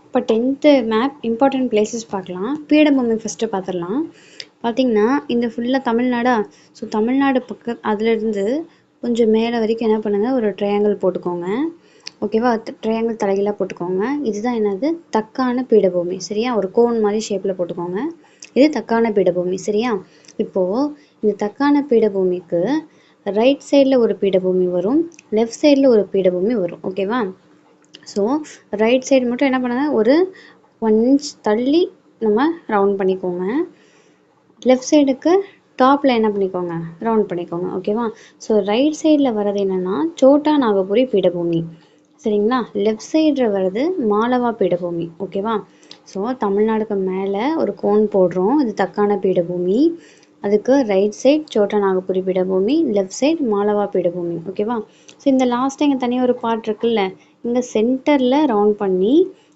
இப்போ 10th map important places பார்க்கலாம். பீடபூமி ஃபஸ்ட்டு பார்த்துடலாம். பார்த்தீங்கன்னா இந்த ஃபுல்லாக தமிழ்நாடா. ஸோ தமிழ்நாடு அதுலேருந்து கொஞ்சம் மேலே வரைக்கும் என்ன பண்ணுங்கள், ஒரு ட்ரையாங்கிள் போட்டுக்கோங்க. ஓகேவா? ட்ரையாங்கிள் தலைகீழாக போட்டுக்கோங்க. இதுதான் என்னது, தக்கான பீடபூமி. சரியா? ஒரு கோன் மாதிரி ஷேப்பில் போட்டுக்கோங்க. இது தக்கான பீடபூமி. சரியா? இப்போது இந்த தக்கான பீடபூமிக்கு ரைட் சைடில் ஒரு பீடபூமி வரும், லெஃப்ட் சைடில் ஒரு பீடபூமி வரும். ஓகேவா? ஸோ ரைட் சைடு மட்டும் என்ன பண்ணுங்க, ஒரு 1 inch தள்ளி நம்ம ரவுண்ட் பண்ணிக்கோங்க. லெஃப்ட் சைடுக்கு டாப்பில் என்ன பண்ணிக்கோங்க, ரவுண்ட் பண்ணிக்கோங்க. ஓகேவா? ஸோ ரைட் சைடில் வர்றது என்னென்னா சோட்டா நாகபுரி பீடபூமி. சரிங்களா? லெஃப்ட் சைடில் வர்றது மாலவா பீடபூமி. ஓகேவா? ஸோ தமிழ்நாடுக்கு மேலே ஒரு கோன் போடுறோம், இது தக்கான பீடபூமி. அதுக்கு ரைட் சைட் சோட்டா நாகபுரி பீடபூமி, லெஃப்ட் சைட் மாலவா பீடபூமி. ஓகேவா? ஸோ இந்த லாஸ்ட்டாக இங்கே தனியாக ஒரு பார்ட் இருக்குல்ல, இங்கே சென்டரில் ரவுண்ட் பண்ணி